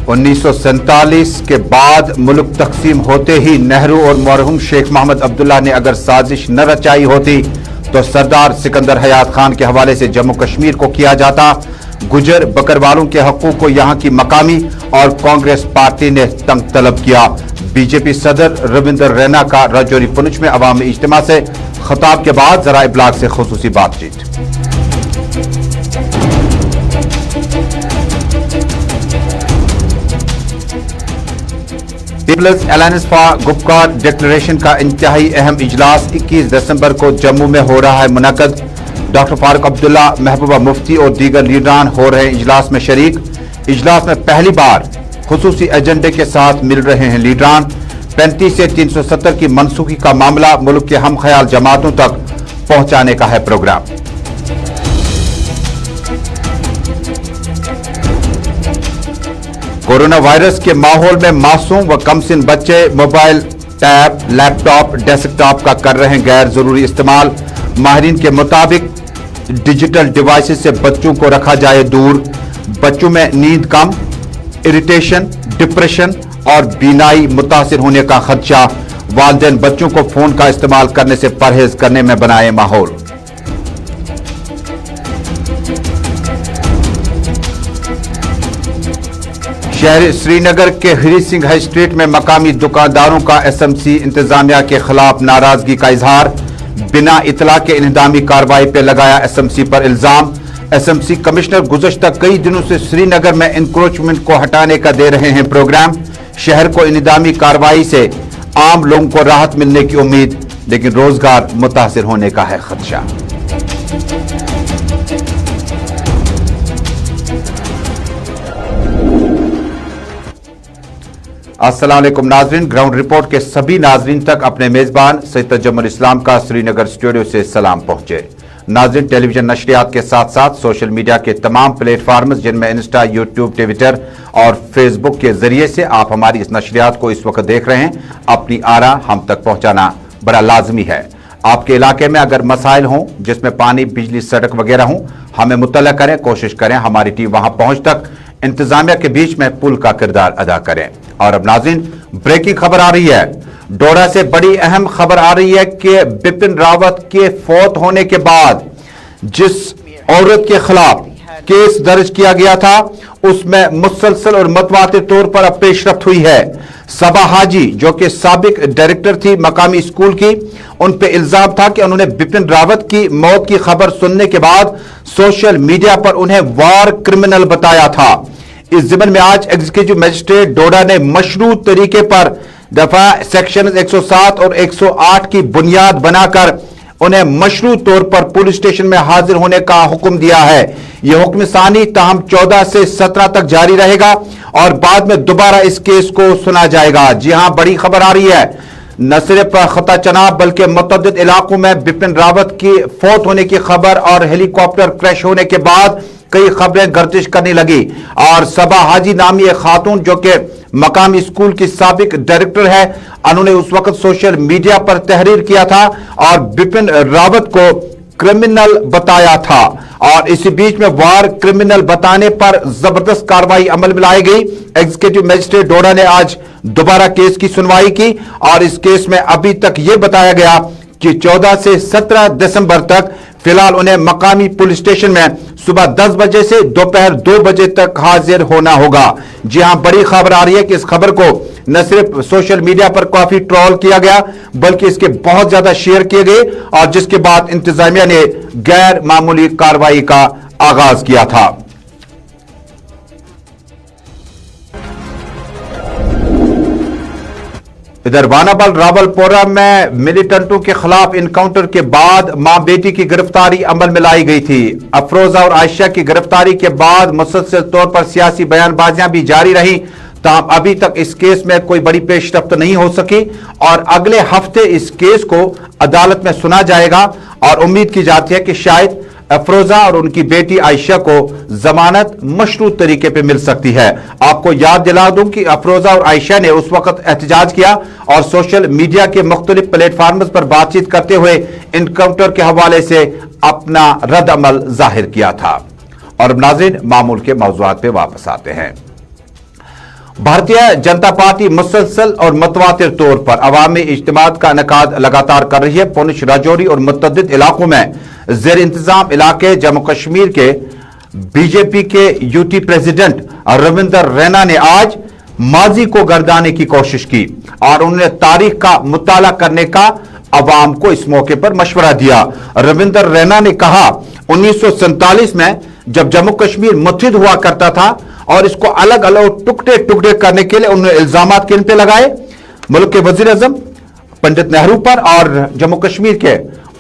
1947 के बाद मुल्क तकसीम होते ही नेहरू और मरहूम शेख मोहम्मद अब्दुल्ला ने अगर साजिश न रचाई होती तो सरदार सिकंदर हयात खान के हवाले से जम्मू कश्मीर को किया जाता। गुजर बकरवालों के हकूक को यहां की मकामी और कांग्रेस पार्टी ने तंग तलब किया। बीजेपी सदर रविंदर रैना का राजौरी पुंछ में अवामी इज्तिमा से खिताब के बाद जरा इब्लाग से खुसूसी बातचीत। People's alliance for Gupkar declaration का इंतहाई अहम इजलास 21 दिसंबर को जम्मू में हो रहा है मुनक्कद। डॉक्टर फारूक अब्दुल्ला, महबूबा मुफ्ती और दीगर लीडरान हो रहे हैं इजलास में शरीक। इजलास में पहली बार खुसूसी एजेंडे के साथ मिल रहे हैं लीडरान। 35 से 370 की मनसूखी का मामला मुल्क के हम ख्याल जमातों तक पहुंचाने का है प्रोग्राम। कोरोना वायरस के माहौल में मासूम व कमसिन बच्चे मोबाइल, टैब, लैपटॉप, डेस्कटॉप का कर रहे हैं गैर जरूरी इस्तेमाल। माहिरीन के मुताबिक डिजिटल डिवाइसेस से बच्चों को रखा जाए दूर। बच्चों में नींद कम, इरिटेशन, डिप्रेशन और बीनाई मुतासिर होने का खदशा। वालिदैन बच्चों को फोन का इस्तेमाल करने से परहेज करने में बनाए माहौल। शहर श्रीनगर के हरी सिंह हाई स्ट्रीट में मकामी दुकानदारों का एसएमसी इंतजामिया के खिलाफ नाराजगी का इजहार। बिना इतला के इंहदामी कार्रवाई पर लगाया एसएमसी पर इल्जाम। एसएमसी कमिश्नर गुज़श्ता कई दिनों से श्रीनगर में इंक्रोचमेंट को हटाने का दे रहे हैं प्रोग्राम। शहर को इंहदामी कार्रवाई से आम लोगों को राहत मिलने की उम्मीद, लेकिन रोजगार मुतासिर होने का है खदशा। अस्सलाम वालेकुम नाजरीन, ग्राउंड रिपोर्ट के सभी नाजरीन तक अपने मेजबान सैयद तजम्मुल इस्लाम का श्रीनगर स्टूडियो से सलाम पहुंचे। नाजरीन, टेलीविजन नशरियात के साथ साथ सोशल मीडिया के तमाम प्लेटफार्म्स जिनमें इंस्टा, यूट्यूब, ट्विटर और फेसबुक के जरिए से आप हमारी इस नशरियात को इस वक्त देख रहे हैं, अपनी आरा हम तक पहुंचाना बड़ा लाजमी है। आपके इलाके में अगर मसाइल हों जिसमें पानी, बिजली, सड़क वगैरह हों, हमें मुतल्ला करें, कोशिश करें हमारी टीम वहां पहुंच तक इंतजामिया के बीच में पुल का किरदार अदा करें। और अब नाज़रीन, ब्रेकिंग खबर आ रही है। डोडा से बड़ी अहम खबर आ रही है कि बिपिन रावत के फौत होने के बाद जिस औरत के खिलाफ केस दर्ज किया गया था उसमें मुसलसल और मतवातिर तौर पर अब पेशरफ्त हुई है। सबा हाजी, जो कि साबिक डायरेक्टर थी मकामी स्कूल की, उन पे इल्जाम था कि उन्होंने बिपिन रावत की मौत की खबर सुनने के बाद सोशल मीडिया पर उन्हें वार क्रिमिनल बताया था। इस ज़िम्न में आज एग्जीक्यूटिव मजिस्ट्रेट डोडा ने मशरूत तरीके पर दफा सेक्शन 107 और 108 की बुनियाद बनाकर उन्हें मशरूत तौर पर पुलिस स्टेशन में हाजिर होने का हुक्म दिया है। यह हुक्म सानी ताहम 14 से 17 तक जारी रहेगा और बाद में दोबारा इस केस को सुना जाएगा। जी हां, बड़ी खबर आ रही है। न सिर्फ खता चनाब बल्कि मुतअद्दिद इलाकों में बिपिन रावत की फौत होने की खबर और हेलीकॉप्टर क्रैश होने के बाद कई खबरें गर्दिश करने लगी और सबा हाजी नामी एक खातून जो कि मकामी स्कूल की साबिक डायरेक्टर है, उन्होंने उस वक्त सोशल मीडिया पर तहरीर किया था और बिपिन रावत को क्रिमिनल बताया था। और इसी बीच में वार क्रिमिनल बताने पर जबरदस्त कार्रवाई अमल में लाई गई। एग्जीक्यूटिव मजिस्ट्रेट डोडा ने आज दोबारा केस की सुनवाई की और इस केस में अभी तक यह बताया गया कि 14 से 17 दिसंबर तक फिलहाल उन्हें मकामी पुलिस स्टेशन में सुबह 10 बजे से दोपहर 2 बजे तक हाजिर होना होगा। जी हां, बड़ी खबर आ रही है कि इस खबर को न सिर्फ सोशल मीडिया पर काफी ट्रोल किया गया बल्कि इसके बहुत ज्यादा शेयर किए गए और जिसके बाद इंतजामिया ने गैर मामूली कार्रवाई का आगाज किया था। इधर वानाबल रावलपोरा में मिलिटेंटों के खिलाफ इनकाउंटर के बाद मां बेटी की गिरफ्तारी अमल में लाई गई थी। अफरोजा और आयशा की गिरफ्तारी के बाद मुसलसल तौर पर सियासी बयानबाजियां भी जारी रही, ताहम अभी तक इस केस में कोई बड़ी पेशरफ्त नहीं हो सकी और अगले हफ्ते इस केस को अदालत में सुना जाएगा और उम्मीद की जाती है कि शायद अफरोजा और उनकी बेटी आयशा को जमानत मशरूत तरीके पे मिल सकती है। आपको याद दिला दूं कि अफरोजा और आयशा ने उस वक्त एहतजाज किया और सोशल मीडिया के मुख्तलिफ प्लेटफार्म्स पर बातचीत करते हुए इनकाउंटर के हवाले से अपना रद्द अमल जाहिर किया था। और नाज़रीन, मामूल के मौज़ूआत पे वापस आते हैं। भारतीय जनता पार्टी मुसलसल और मतवातिर तौर पर अवामी इज्तिमात का इनेकाद लगातार कर रही है। पुंछ, राजौरी और मुतअद्दिद इलाकों में जेर इंतजाम इलाके जम्मू कश्मीर के बीजेपी के यूटी प्रेसिडेंट रविंदर रैना ने आज माजी को गर्दाने की कोशिश की और उन्होंने तारीख का मुताला करने का अवाम को इस मौके पर मशवरा दिया। रविंदर रैना ने कहा 1947 में जब जम्मू कश्मीर मुत्तहिद हुआ करता था और इसको अलग अलग टुकड़े टुकड़े करने के लिए उन्होंने इल्जामात किन पे लगाए, मुल्क के वजीर आजम पंडित नेहरू पर और जम्मू कश्मीर के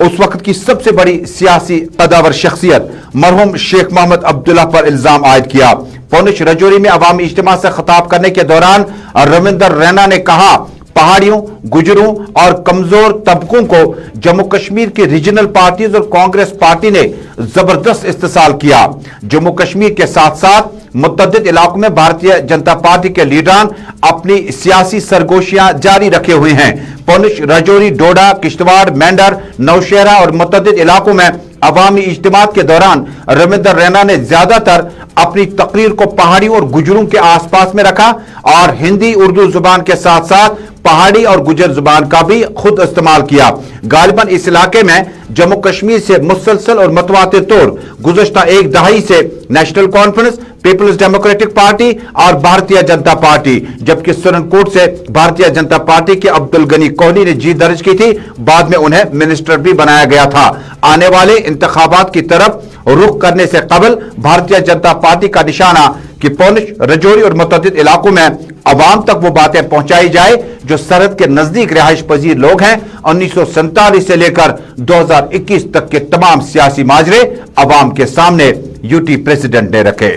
उस वक्त की सबसे बड़ी सियासी कदावर शख्सियत मरहूम शेख मोहम्मद अब्दुल्ला पर इल्जाम आयद किया। पुंछ, राजौरी में अवामी इज्तिमा से खिताब करने के दौरान रविंदर रैना ने कहा पहाड़ियों, गुजरों और कमजोर तबकों को जम्मू कश्मीर की रीजनल पार्टीज और कांग्रेस पार्टी ने जबरदस्त इस्तेसाल किया। जम्मू कश्मीर के साथ साथ मुतअद्दिद इलाकों में भारतीय जनता पार्टी के लीडरान अपनी सियासी सरगोशियां जारी रखे हुए हैं। पुंछ, राजौरी, डोडा, किश्तवाड़, मेंढर, नौशहरा और मुतअद्दिद इलाकों में अवामी इज्तिमात के दौरान रविंदर रैना ने ज्यादातर अपनी तकरीर को पहाड़ी और गुजरों के आसपास में रखा और हिंदी उर्दू जुबान के साथ साथ पहाड़ी और गुजर जुबान का भी खुद इस्तेमाल किया। गालिबन इस इलाके में जम्मू कश्मीर से मुसलसल और मतवातिर तौर गुज़श्ता एक दहाई से National Conference, peoples democratic party और भारतीय जनता पार्टी, जबकि सुरनकोट से भारतीय जनता पार्टी के अब्दुल गनी कोहली ने जीत दर्ज की थी। बाद में उन्हें मिनिस्टर भी बनाया गया था। आने वाले इंतखाबात की तरफ रुख करने से कबल भारतीय जनता पार्टी का निशाना कि पुंछ, राजौरी और मुतअद्दिद इलाकों में अवाम तक वो बातें पहुंचाई जाए जो सरहद के नजदीक रिहाइश पजीर लोग हैं। 1947 से लेकर 2021 तक के तमाम सियासी माजरे अवाम के सामने यूटी प्रेसिडेंट ने रखे।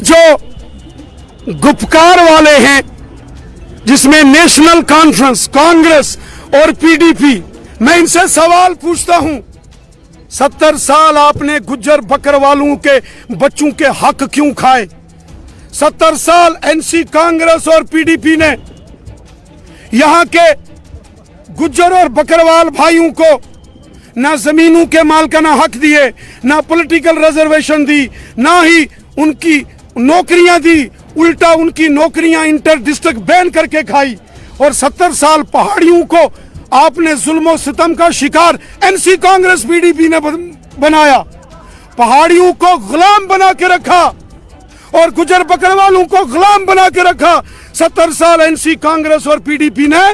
जो गुपकार वाले हैं जिसमें नेशनल कॉन्फ्रेंस, कांग्रेस और पीडीपी, मैं इनसे सवाल पूछता हूं 70 साल आपने गुज्जर बकरवालों के बच्चों के हक क्यों खाए? 70 साल एनसी कांग्रेस और पीडीपी ने यहां के गुज्जर और बकरवाल भाइयों को ना जमीनों के मालकाना हक दिए, ना पॉलिटिकल रिजर्वेशन दी, ना ही उनकी नौकरियां दी, उल्टा उनकी नौकरियां इंटर डिस्ट्रिक्ट बैन करके खाई। और 70 साल पहाड़ियों को आपने जुल्म सितम का शिकार एनसी कांग्रेस पीडीपी ने बनाया, पहाड़ियों को गुलाम बना के रखा और गुजर बकरवालों को गुलाम बना के रखा 70 साल एनसी कांग्रेस और पीडीपी ने।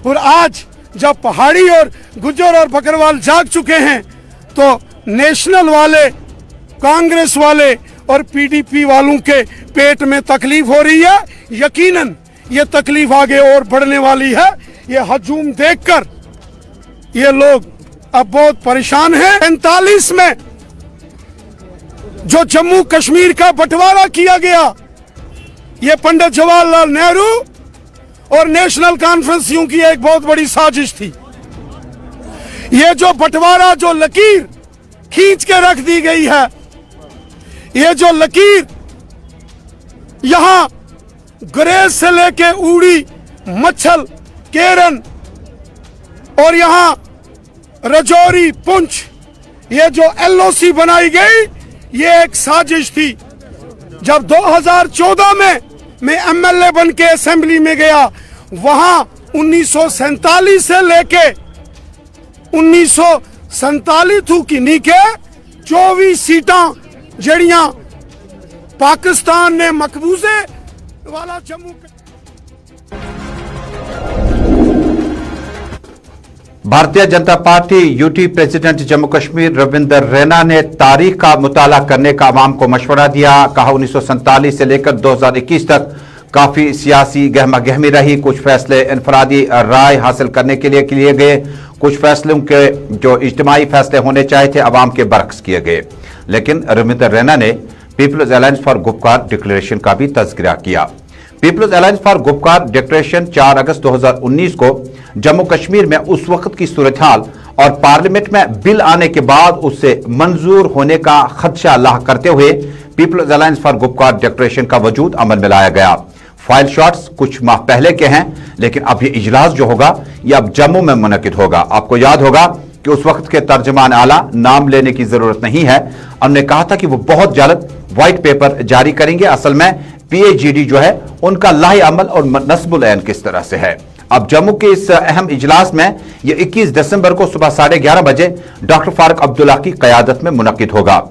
और आज जब पहाड़ी और गुजर और बकरवाल जाग चुके हैं तो नेशनल वाले, कांग्रेस वाले और पीडीपी वालों के पेट में तकलीफ हो रही है। यकीनन ये तकलीफ आगे और बढ़ने वाली है। ये हजूम देखकर ये लोग अब बहुत परेशान हैं। 45 में जो जम्मू कश्मीर का बंटवारा किया गया, ये पंडित जवाहरलाल नेहरू और नेशनल कॉन्फ्रेंसियों की एक बहुत बड़ी साजिश थी। ये जो बंटवारा, जो लकीर खींच के रख दी गई है, ये जो लकीर यहां गुरेज से लेके उड़ी, मच्छल, केरन और यहां राजौरी, पुंछ, ये जो एलओसी बनाई गई, ये एक साजिश थी। जब 2014 में मैं एमएलए बन के असेंबली में गया, वहां 1947 से लेके 1947 की नीचे 24 सीटां जड़ियां पाकिस्तान ने मकबूजे वाला Jammu. Bharatiya Janata party UT president Jammu Kashmir Ravinder Raina ने तारीख का मुताला करने का अवाम को मशवरा दिया। कहा 1947 से लेकर 2021 तक काफी सियासी गहमा गहमी रही। कुछ फैसले इनफरादी राय हासिल करने के लिए किए गए, कुछ फैसलों के जो इज्तिमाई फैसले होने चाहिए थे अवाम के बरक्स किए गए। लेकिन रविंदर रैना ने people's alliance for Gupkar declaration का भी तज़किरा किया। People's alliance for Gupkar declaration 4 अगस्त 2019 को जम्मू कश्मीर में उस वक्त की सूरत हाल और पार्लियामेंट में बिल आने के बाद उससे मंजूर होने का खदशा लाह करते हुए people's alliance for Gupkar declaration का वजूद अमल में लाया गया। फाइल शॉट्स कुछ माह पहले के हैं, लेकिन अब ये इजलास जो होगा ये अब जम्मू में मुनक्किद होगा। आपको याद होगा कि उस वक्त के तर्जमान आला, नाम लेने की जरूरत नहीं है, उन्होंने कहा था कि वो बहुत जल्द व्हाइट पेपर जारी करेंगे। असल में PAGD जो है उनका लाही अमल और नस्बुल ऐन किस तरह से है। अब जम्मू के इस अहम इजलास में ये 21 दिसंबर को सुबह 11:30 बजे डॉक्टर फारूक अब्दुल्ला की क़यादत में मुनक्किद होगा।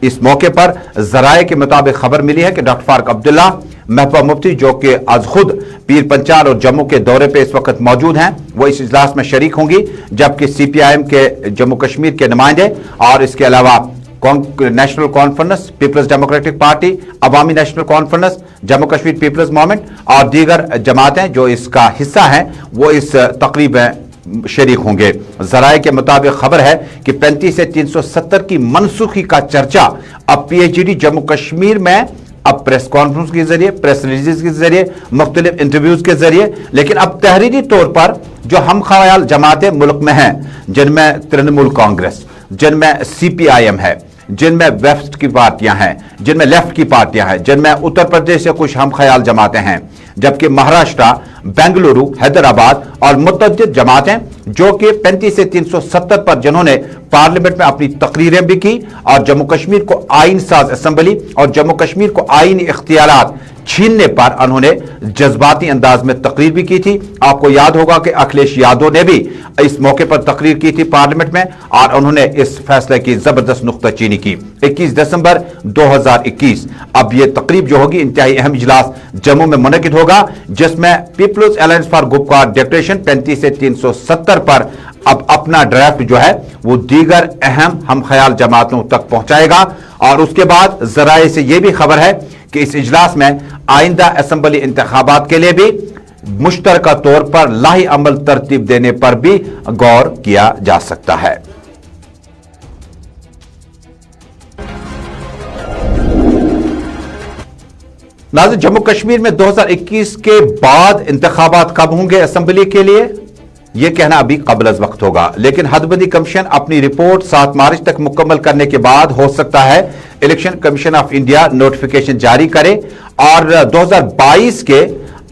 इस मौके पर जराये के मुताबिक खबर मिली है कि डॉक्टर फारूक अब्दुल्ला महबूबा मुफ्ती जो कि आज खुद पीर पंचाल और जम्मू के दौरे पे इस वक्त मौजूद हैं, वो इस इजलास में शरीक होंगी, जबकि CPIM के जम्मू कश्मीर के नुमाइंदे और इसके अलावा National Conference, peoples democratic Party, Awami National Conference, Jammu Kashmir People's Movement और दीगर जमातें जो इसका हिस्सा हैं वो इस तकरीब में शरीक होंगे। जराये के मुताबिक खबर है कि 35 से 370 की मनसूखी का चर्चा अब PAGD जम्मू कश्मीर में अब प्रेस कॉन्फ्रेंस के जरिए, प्रेस रिलीज के जरिए, मुख्तलिफ इंटरव्यूज के जरिए, लेकिन अब तहरीरी तौर पर जो हम ख्याल जमातें मुल्क में हैं, जिनमें तृणमूल कांग्रेस, जिनमें CPIM है, जिनमें वेस्ट की पार्टियां हैं, जिनमें लेफ्ट की पार्टियां हैं, जिनमें उत्तर प्रदेश से कुछ हम ख्याल जमातें हैं, जबकि महाराष्ट्र, बेंगलुरु, हैदराबाद और मुतअद्दिद जमातें जो कि 35 से 370 पर जिन्होंने पार्लियामेंट में अपनी तकरीरें भी की और जम्मू कश्मीर को आइन साज असेंबली और जम्मू कश्मीर को आईनी इख्तियारात छीनने पर उन्होंने जज्बाती अंदाज में तकरीर भी की थी। आपको याद होगा कि अखिलेश यादव ने भी इस मौके पर तकरीर की थी पार्लियामेंट में और उन्होंने इस फैसले की जबरदस्त नुक्ताचीनी की। 21 दिसंबर 2021 अब यह तकरीब जो होगी, इंतहाई अहम इजलास जम्मू में मुनक्किद होगा, जिसमें people's alliance for Gupkar declaration 35 से 370 पर अब अपना ड्राफ्ट जो है वो दीगर अहम हम ख्याल जमातों तक पहुंचाएगा। और उसके बाद जराये से यह भी खबर है कि इस इजलास में आइंदा असेंबली इंतखाबात के लिए भी मुश्तरका तौर पर लाही अमल तरतीब देने पर भी गौर किया जा सकता है। नाज़रीन, जम्मू कश्मीर में 2021 के बाद इंतखाबात कब होंगे असेंबली के लिए, यह कहना अभी कबल अज़ वक्त होगा, लेकिन हदबंदी कमीशन अपनी रिपोर्ट 7 मार्च तक मुकम्मल करने के बाद हो सकता है election commission of India notification जारी करे और 2022 के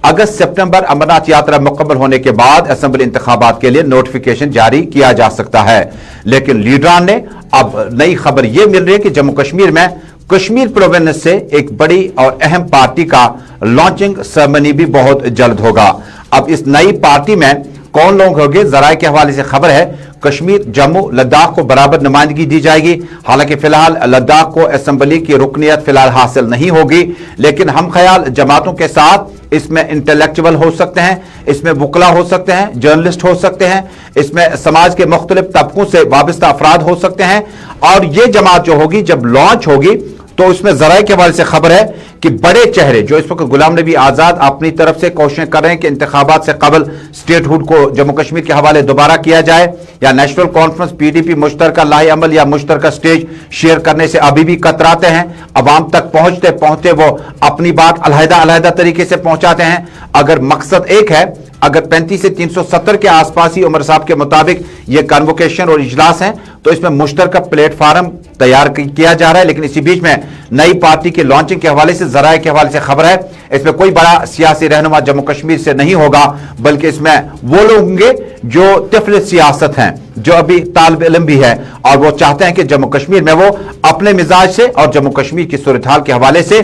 अगस्त सितंबर अमरनाथ यात्रा मुकम्मल होने के बाद असेंबली इंतखाबात के लिए नोटिफिकेशन जारी किया जा सकता है। लेकिन लीडरान ने अब नई खबर यह मिल रही है कि जम्मू कश्मीर में कश्मीर प्रोविंस से एक बड़ी और अहम पार्टी का लॉन्चिंग सेरेमनी भी बहुत जल्द होगा। अब इस नई पार्टी में कौन लोग होंगे, जराये के हवाले से खबर है कश्मीर, जम्मू, लद्दाख को बराबर नुमाइंदगी दी जाएगी। हालांकि फिलहाल लद्दाख को असेंबली की रुकनियत फिलहाल हासिल नहीं होगी, लेकिन हम ख्याल जमातों के साथ इसमें इंटेलेक्चुअल हो सकते हैं, इसमें वकला हो सकते हैं, जर्नलिस्ट हो सकते हैं, इसमें समाज के मुख्तलिफ तबकों से वाबस्ता अफराद हो सकते हैं। और ये जमात जो होगी जब लॉन्च होगी तो इसमें जराये के हवाले से खबर है कि बड़े चेहरे जो इस वक्त गुलाम नबी आजाद अपनी तरफ से कोशिशें कर रहे हैं कि इंतखाबात से कबल स्टेटहुड को जम्मू कश्मीर के हवाले दोबारा किया जाए, या नेशनल कॉन्फ्रेंस, PDP मुश्तरका लाही अमल या मुश्तरका स्टेज शेयर करने से अभी भी कतराते हैं। अवाम तक पहुंचते पहुंचते वो अपनी बात अलहदा तरीके से पहुंचाते हैं। अगर मकसद एक है, अगर 35 से 370 के आसपास ही उमर साहब के मुताबिक ये कन्वोकेशन और इजलास हैं तो इसमें मुश्तरका प्लेटफार्म तैयार किया जा रहा है। लेकिन इसी बीच में नई पार्टी के लॉन्चिंग के हवाले से, जराये के हवाले से खबर है इसमें कोई बड़ा सियासी रहनुमा जम्मू कश्मीर से नहीं होगा, बल्कि इसमें वो लोग होंगे जो तिफल सियासत हैं, जो अभी तालिब इल्म भी है और वो चाहते हैं कि जम्मू कश्मीर में वो अपने मिजाज से और जम्मू कश्मीर की सूरत हाल के हवाले से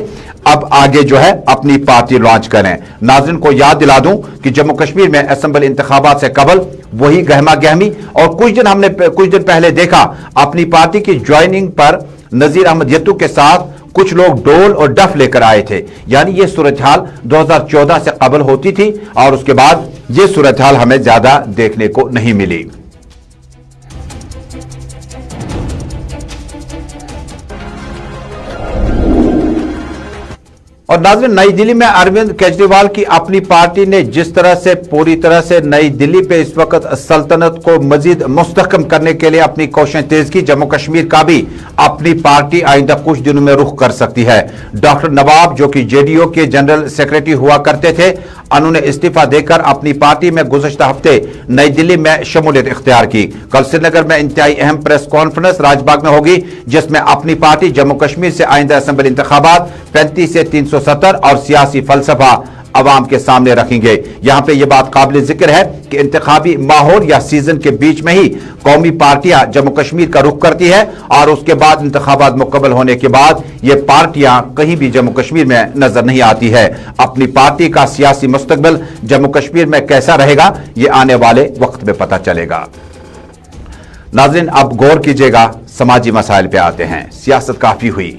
अब आगे जो है अपनी पार्टी लॉन्च करें। नाज़रीन को याद दिला दूं कि जम्मू कश्मीर में असेंबली इंतखाबात से कबल वही गहमा गहमी और कुछ दिन पहले देखा अपनी पार्टी की ज्वाइनिंग पर नजीर अहमद यत्तू के साथ कुछ लोग डोल और डफ लेकर आए थे। यानी ये सूरत हाल 2014 से कबल होती थी और उसके बाद ये सूरत हाल हमें ज्यादा देखने को नहीं मिली। और नाज़रीन, नई दिल्ली में अरविंद केजरीवाल की अपनी पार्टी ने जिस तरह से पूरी तरह से नई दिल्ली पे इस वक्त सल्तनत को मजीद मुस्तहकम करने के लिए अपनी कोशिशें तेज की, जम्मू कश्मीर का भी अपनी पार्टी आइंदा कुछ दिनों में रुख कर सकती है। डॉक्टर नवाब जो कि JDO के जनरल सेक्रेटरी हुआ करते थे, उन्होंने इस्तीफा देकर अपनी पार्टी में गुज़श्ता हफ्ते नई दिल्ली में शमूलियत इख्तियार की। कल श्रीनगर में इंतहाई अहम प्रेस कॉन्फ्रेंस राजबाग में होगी, जिसमें अपनी पार्टी जम्मू कश्मीर से आइंदा असेंबली इंतखाबात 35 से 370 और सियासी फलसफा आवाम के सामने रखेंगे। यहाँ पे ये बात काबिल जिक्र है कि इंतखाबी माहौल या सीजन के बीच में ही कौमी पार्टियां जम्मू कश्मीर का रुख करती है और उसके बाद इंतखाबात मुकम्मल होने के बाद ये पार्टियां कहीं भी जम्मू कश्मीर में नजर नहीं आती है। अपनी पार्टी का सियासी मुस्तकबिल जम्मू कश्मीर में कैसा रहेगा ये आने वाले वक्त में पता चलेगा। नाज़रीन, अब गौर कीजिएगा, समाजी मसाइल पे आते हैं। सियासत काफी हुई,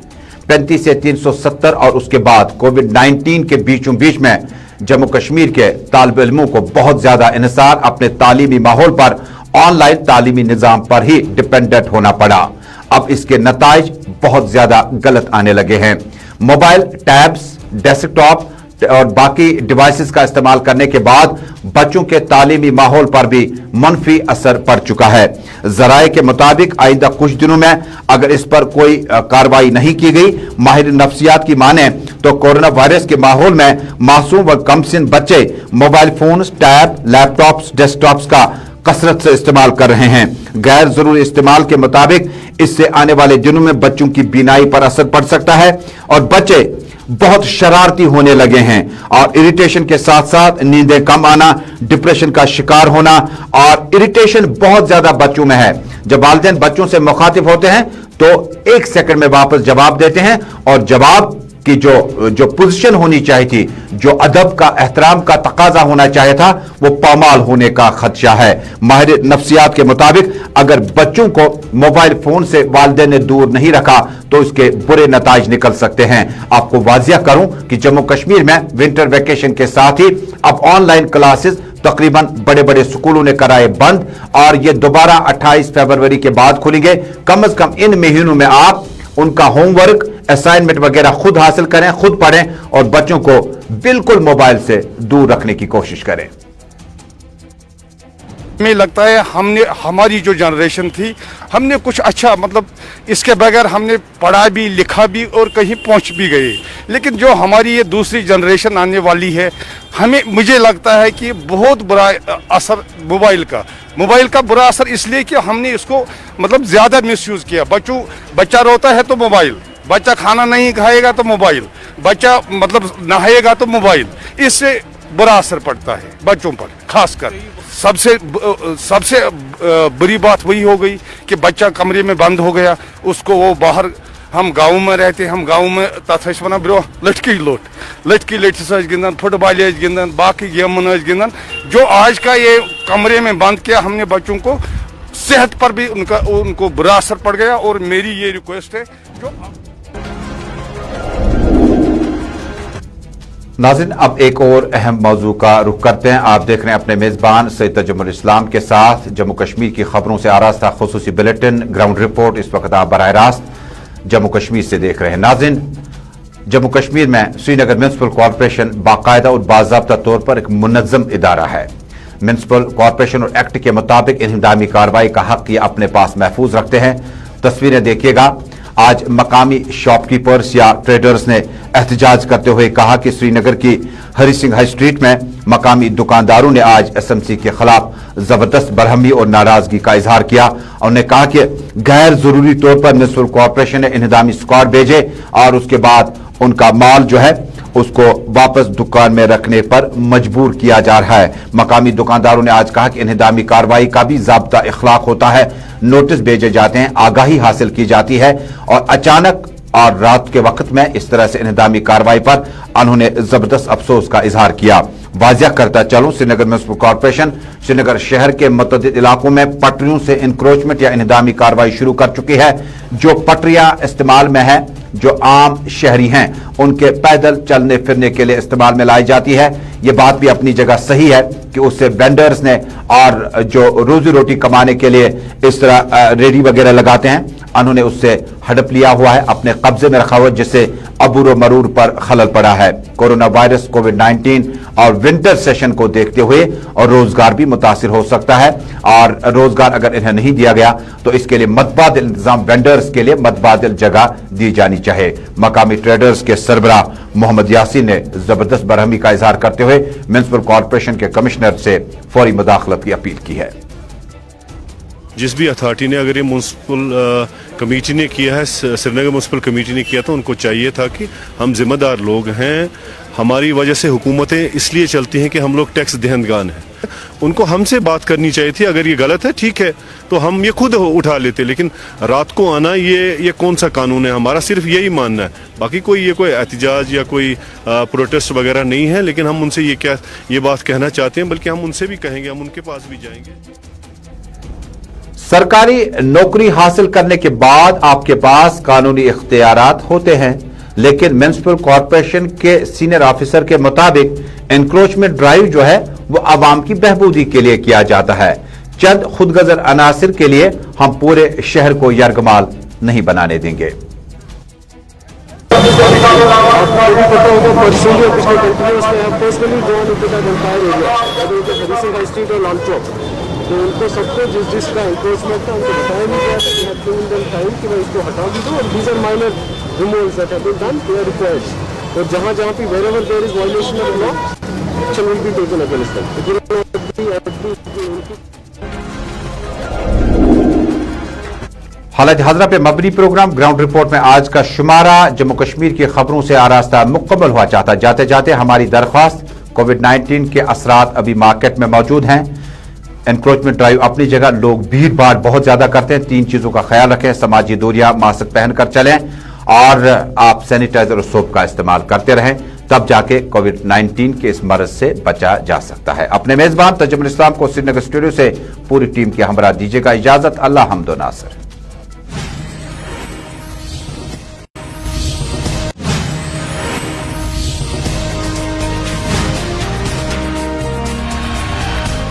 35 से 370 और उसके बाद कोविड-19 के बीचों बीच में जम्मू कश्मीर के तालिब इल्मों को बहुत ज्यादा इन्हिसार अपने तालीमी माहौल पर ऑनलाइन तालीमी निजाम पर ही डिपेंडेंट होना पड़ा। अब इसके नताइज बहुत ज्यादा गलत आने लगे हैं। मोबाइल, टैब्स, डेस्कटॉप और बाकी डिवाइसेस का इस्तेमाल करने के बाद बच्चों के तालीमी माहौल पर भी मनफी असर पड़ चुका है। जराए के मुताबिक आइंदा कुछ दिनों में अगर इस पर कोई कार्रवाई नहीं की गई, माहिर नफ्सियात की माने तो कोरोना वायरस के माहौल में मासूम व कमसिन बच्चे mobile phone, tab, laptops, desktops का कसरत से इस्तेमाल कर रहे हैं। गैर जरूरी इस्तेमाल के मुताबिक इससे आने वाले दिनों में बच्चों की बीनाई पर असर पड़ सकता है और बच्चे बहुत शरारती होने लगे हैं और इरिटेशन के साथ साथ नींदें कम आना, डिप्रेशन का शिकार होना और इरिटेशन बहुत ज्यादा बच्चों में है। जब वालिदैन बच्चों से मुखातिब होते हैं तो 1 सेकंड में वापस जवाब देते हैं और जवाब की जो पोजीशन होनी चाहिए थी, जो अदब का, एहतराम का तकाजा होना चाहिए था, वो पामाल होने का खदशा है। माहिर नफ्सियात के मुताबिक अगर बच्चों को मोबाइल फोन से वालिदैन ने दूर नहीं रखा तो इसके बुरे नताइज निकल सकते हैं। आपको वाजिया करूं कि जम्मू कश्मीर में विंटर वेकेशन के साथ ही अब ऑनलाइन क्लासेस तकरीबन बड़े बड़े स्कूलों ने कराए बंद और ये दोबारा 28 फरवरी के बाद खुलेंगे। कम से कम इन महीनों में आप उनका होमवर्क, असाइनमेंट वगैरह खुद हासिल करें, खुद पढ़ें और बच्चों को बिल्कुल मोबाइल से दूर रखने की कोशिश करें। हमें लगता है हमारी जो जनरेशन थी, हमने कुछ अच्छा, मतलब इसके बगैर हमने पढ़ा भी, लिखा भी और कहीं पहुंच भी गए। लेकिन जो हमारी ये दूसरी जनरेशन आने वाली है, मुझे लगता है कि बहुत बुरा असर मोबाइल का बुरा असर इसलिए कि हमने इसको मतलब ज्यादा मिसयूज किया। बच्चा रोता है तो मोबाइल, बच्चा खाना नहीं खाएगा तो मोबाइल, बच्चा मतलब नहाएगा तो मोबाइल। इससे बुरा असर पड़ता है बच्चों पर। खासकर सबसे बुरी बात वही हो गई कि बच्चा कमरे में बंद हो गया, उसको वो बाहर, हम गाँव में रहते हैं, हम गाँव में तथ वन ब्रो लटकी लट्स गिंदन, फुटबॉल गिंदन, बाकी गेमन गिंदन। जो आज का ये कमरे में बंद किया हमने बच्चों को, सेहत पर भी उनको बुरा असर पड़ गया। और मेरी ये रिक्वेस्ट है जो नाज़रीन, अब एक और अहम मौजू का रुख करते हैं। आप देख रहे हैं अपने मेज़बान सैयद तजुम्मुल इस्लाम के साथ जम्मू कश्मीर की खबरों से आरास्ता खुसूसी बुलेटिन ग्राउंड रिपोर्ट। इस वक्त आप बराह रास्त जम्मू कश्मीर से देख रहे हैं। नाज़रीन, जम्मू कश्मीर में श्रीनगर म्युनिसिपल कॉरपोरेशन बाकायदा और बाज़ाब्ता तौर पर एक मुनज़्ज़म इदारा है। म्युनिसिपल कॉरपोरेशन और एक्ट के मुताबिक इंहिदामी कार्रवाई का हक ये अपने पास महफूज रखते हैं। तस्वीरें देखिएगा। आज मकामी शॉपकीपर्स या ट्रेडर्स ने एहतजाज करते हुए कहा कि श्रीनगर की हरी सिंह हाई स्ट्रीट में मकामी दुकानदारों ने आज एसएमसी के खिलाफ जबरदस्त बरहमी और नाराजगी का इजहार किया। उन्होंने कहा कि गैर जरूरी तौर पर म्युनिसिपल कॉरपोरेशन ने इंहिदामी स्क्वाड भेजे और उसके बाद उनका माल जो है उसको वापस दुकान में रखने पर मजबूर किया जा रहा है। मकामी दुकानदारों ने आज कहा कि इंहिदामी कार्रवाई का भी ज़ाब्ता इखलाक होता है, नोटिस भेजे जाते हैं, आगाही हासिल की जाती है और अचानक और रात के वक्त में इस तरह से इंहिदामी कार्रवाई पर उन्होंने जबरदस्त अफसोस का इजहार किया। वाजिया करता चलूं, श्रीनगर म्युनिसिपल कॉरपोरेशन श्रीनगर शहर के मुतअद्दिद इलाकों में पटरियों से इंक्रोचमेंट या इंहिदामी कार्रवाई शुरू कर चुकी है। जो पटरियां इस्तेमाल में है, जो आम शहरी हैं, उनके पैदल चलने फिरने के लिए इस्तेमाल में लाई जाती है। ये बात भी अपनी जगह सही है कि उससे वेंडर्स ने और जो रोजी रोटी कमाने के लिए इस तरह रेडी वगैरह लगाते हैं, उन्होंने उससे हड़प लिया हुआ है, अपने कब्जे में रखा हुआ, जिससे अबूर मरूर पर खलल पड़ा है। कोरोना वायरस, कोविड-19 और विंटर सेशन को देखते हुए और रोजगार भी मुतासिर हो सकता है और रोजगार अगर इन्हें नहीं दिया गया तो इसके लिए मतबादिल इंतजाम, वेंडर्स के लिए मतबादिल जगह दी जानी चाहिए। मकामी ट्रेडर्स के सरबराह मोहम्मद यासीन ने जबरदस्त बरहमी का इजहार करते हुए म्युनिसिपल कॉरपोरेशन के कमिश्नर से फौरी मुदाखलत की अपील की है। जिस भी अथॉरिटी ने, अगर ये म्यूनसिपल कमेटी ने किया है, श्रीनगर म्यूनसिपल कमेटी ने किया, तो उनको चाहिए था कि हम जिम्मेदार लोग हैं, हमारी वजह से हुकूमतें इसलिए चलती हैं कि हम लोग टैक्स दहनगान हैं, उनको हमसे बात करनी चाहिए थी। अगर ये गलत है ठीक है तो हम ये खुद उठा लेते, लेकिन रात को आना ये कौन सा कानून है? हमारा सिर्फ यही मानना है, बाकी कोई एहतजाज या कोई प्रोटेस्ट वगैरह नहीं है। लेकिन हम उनसे ये बात कहना चाहते हैं, बल्कि हम उनसे भी कहेंगे, हम उनके पास भी जाएंगे। सरकारी नौकरी हासिल करने के बाद आपके पास कानूनी इख्तियारात होते हैं, लेकिन म्युनिसिपल कॉरपोरेशन के सीनियर ऑफिसर के मुताबिक एनक्रोचमेंट ड्राइव जो है वो आवाम की बहबूदी के लिए किया जाता है। चंद खुदगजर अनासिर के लिए हम पूरे शहर को यरगमाल नहीं बनाने देंगे। तो उनको सबको जिसका एनक्रोचमेंट था उनको बताया नहीं गया था कि टाइम कि भाई इसको हटा भी दो, और these are minor removals that have been done, they are required. और जहाँ जहाँ पे wherever there is violation of law, action will be taken against them. हालत हाजरा पे मबनी प्रोग्राम ग्राउंड रिपोर्ट में आज का शुमारा जम्मू कश्मीर की खबरों से आरास्ता मुकम्मल हुआ चाहता। जाते जाते हमारी दरख्वास्त, कोविड-19 के असरात अभी मार्केट में मौजूद हैं। एनक्रोचमेंट ड्राइव अपनी जगह, लोग भीड़ भाड़ बहुत ज्यादा करते हैं। 3 चीजों का ख्याल रखें, समाजी दूरियां, मास्क पहनकर चलें और आप सैनिटाइजर और सोप का इस्तेमाल करते रहें, तब जाके कोविड-19 के इस मर्ज से बचा जा सकता है। अपने मेजबान तजम्मुल इस्लाम को श्रीनगर स्टूडियो से पूरी टीम की हमरा दीजिएगा इजाजत। अल्लाह हमदो नासर।